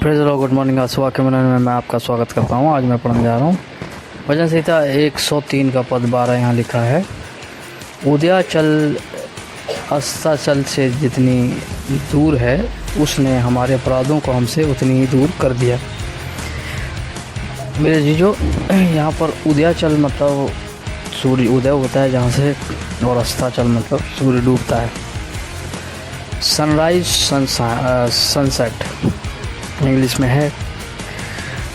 Praise Lord, good morning. आज सुबह के मिनट में मैं आपका स्वागत करता हूँ। आज मैं पढ़ने जा रहा हूँ भजन संहिता 103 का पद 12। यहाँ लिखा है, उदयाचल अस्ताचल से जितनी दूर है उसने हमारे अपराधों को हमसे उतनी ही दूर कर दिया। मेरे जीजो, यहाँ पर उदयाचल मतलब सूर्य उदय होता है जहाँ से, और अस्ताचल मतलब सूर्य डूबता है। सनराइज सनसेट इंग्लिश में है।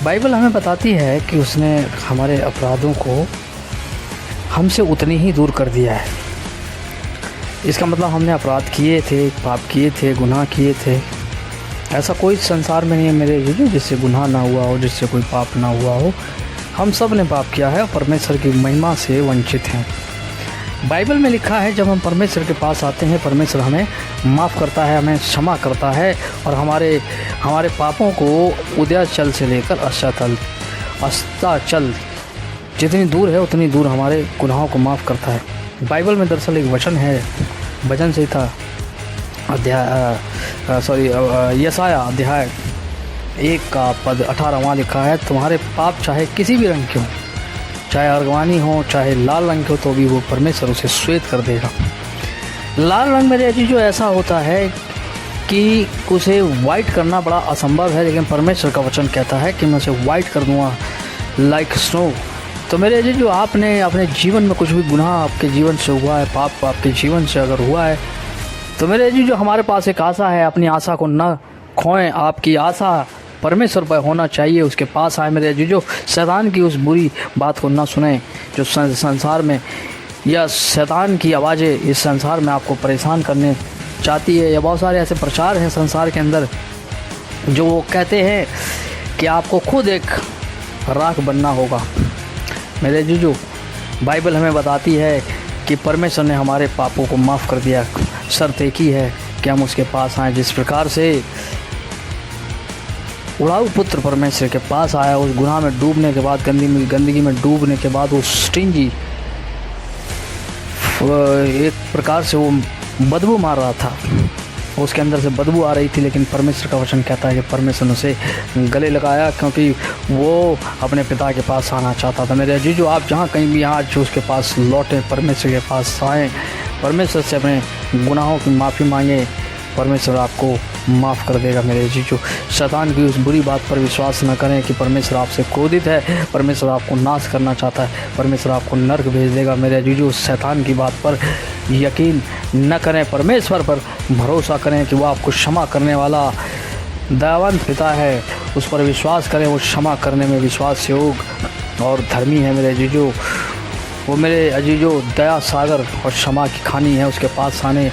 बाइबल हमें बताती है कि उसने हमारे अपराधों को हमसे उतनी ही दूर कर दिया है। इसका मतलब हमने अपराध किए थे, पाप किए थे, गुनाह किए थे। ऐसा कोई संसार में नहीं है मेरे जीजो जिससे गुनाह ना हुआ हो, जिससे कोई पाप ना हुआ हो। हम सब ने पाप किया है और परमेश्वर की महिमा से वंचित हैं। बाइबल में लिखा है, जब हम परमेश्वर के पास आते हैं, परमेश्वर हमें माफ़ करता है, हमें क्षमा करता है और हमारे पापों को उदयाचल से लेकर अस्ताचल जितनी दूर है उतनी दूर हमारे गुनाहों को माफ़ करता है। बाइबल में दरअसल एक वचन है, भजन संहिता यशाया अध्याय 1 का पद 18 लिखा है, तुम्हारे पाप चाहे किसी भी रंग के हों, चाहे अर्गवानी हो, चाहे लाल रंग के हो, तो भी वो परमेश्वर उसे श्वेत कर देगा। लाल रंग मेरे जीजो ऐसा होता है कि उसे वाइट करना बड़ा असंभव है, लेकिन परमेश्वर का वचन कहता है कि मैं उसे वाइट कर दूंगा लाइक स्नो। तो मेरे जीजो, आपने अपने जीवन में कुछ भी गुनाह आपके जीवन से हुआ है, पाप आपके जीवन से अगर हुआ है, तो मेरे जीजो हमारे पास एक आशा है। अपनी आशा को न खोएं। आपकी आशा परमेश्वर पर होना चाहिए, उसके पास आए मेरे जीजो। शैतान की उस बुरी बात को ना सुने जो संसार में, या शैतान की आवाज़ें इस संसार में आपको परेशान करने चाहती है। या बहुत सारे ऐसे प्रचार हैं संसार के अंदर जो वो कहते हैं कि आपको खुद एक राख बनना होगा। मेरे जीजो, बाइबल हमें बताती है कि परमेश्वर ने हमारे पापों को माफ़ कर दिया। शर्त एक ही है कि हम उसके पास आएँ। जिस प्रकार से उड़ाऊ पुत्र परमेश्वर के पास आया, उस गुनाह में डूबने के बाद, गंदगी में डूबने के बाद, वो स्टिंगी एक प्रकार से वो बदबू मार रहा था, उसके अंदर से बदबू आ रही थी, लेकिन परमेश्वर का वचन कहता है कि परमेश्वर ने उसे गले लगाया, क्योंकि वो अपने पिता के पास आना चाहता था। मेरे जीजो, आप जहाँ कहीं भी आज उसके पास लौटें, परमेश्वर के पास आएँ, परमेश्वर से अपने गुनाहों की माफ़ी मांगें, परमेश्वर आपको माफ़ कर देगा। मेरे जीजो, शैतान की उस बुरी बात पर विश्वास न करें कि परमेश्वर आपसे क्रोधित है, परमेश्वर आपको नाश करना चाहता है, परमेश्वर आपको नर्क भेज देगा। मेरे जीजो, शैतान की बात पर यकीन न करें, परमेश्वर पर भरोसा करें कि वो आपको क्षमा करने वाला दयावंत पिता है। उस पर विश्वास करें, वो क्षमा करने में विश्वास योग और धर्मी है। मेरे जीजो, वो मेरे अजीजो दया सागर और क्षमा की खानी है। उसके पास आने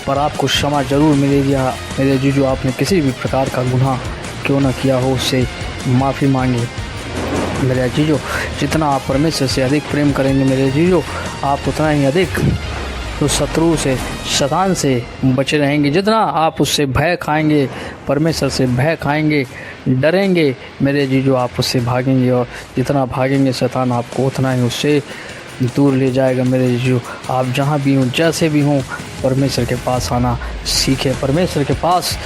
पर आपको क्षमा जरूर मिलेगी। मेरे जीजो, आपने किसी भी प्रकार का गुनाह क्यों न किया हो, उससे माफ़ी मांगे। मेरे जीजो, जितना आप परमेश्वर से अधिक प्रेम करेंगे मेरे जीजो, आप उतना ही अधिक तो शत्रु से, शैतान से बचे रहेंगे। जितना आप उससे भय खाएंगे, परमेश्वर से भय खाएंगे, डरेंगे मेरे जीजो, आप उससे भागेंगे, और जितना भागेंगे शैतान आपको उतना ही उससे दूर ले जाएगा। मेरे जीजो, आप जहाँ भी हों, जैसे भी हों, परमेश्वर के पास आना सीखें, परमेश्वर के पास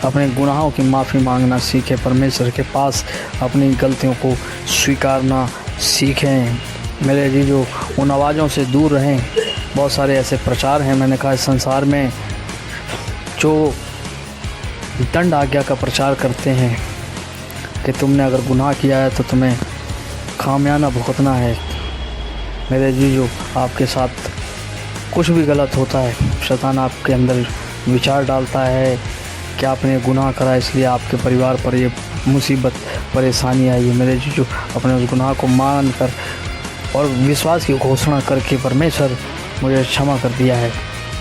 अपने गुनाहों की माफ़ी मांगना सीखें, परमेश्वर के पास अपनी गलतियों को स्वीकारना सीखें। मेरे जीजो, उन आवाज़ों से दूर रहें। बहुत सारे ऐसे प्रचार हैं, मैंने कहा, इस संसार में जो दंड आज्ञा का प्रचार करते हैं कि तुमने अगर गुनाह किया है तो तुम्हें खामियाना भुगतना है। मेरे जीजो, आपके साथ कुछ भी गलत होता है, शैतान आपके अंदर विचार डालता है कि आपने गुनाह करा, इसलिए आपके परिवार पर ये मुसीबत परेशानी आई है। मेरे जीजो, अपने उस गुनाह को मान कर और विश्वास की घोषणा करके परमेश्वर मुझे क्षमा कर दिया है।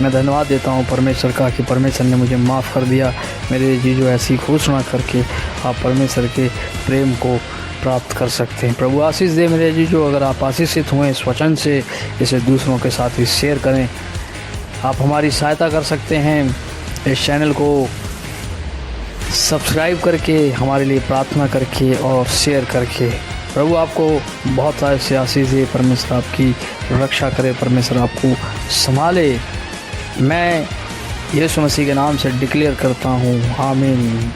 मैं धन्यवाद देता हूँ परमेश्वर का कि परमेश्वर ने मुझे माफ़ कर दिया। मेरे जीजो, ऐसी घोषणा करके आप परमेश्वर के प्रेम को प्राप्त कर सकते हैं। प्रभु आशीष दे मेरे जीजो। अगर आप आशीषित हुए इस वचन से, इसे दूसरों के साथ भी शेयर करें। आप हमारी सहायता कर सकते हैं इस चैनल को सब्सक्राइब करके, हमारे लिए प्रार्थना करके और शेयर करके। प्रभु आपको बहुत सारे आशीष दे, परमेश्वर आपकी रक्षा करे, परमेश्वर आपको संभाले। मैं यीशु मसीह के नाम से डिक्लेयर करता हूँ, आमीन।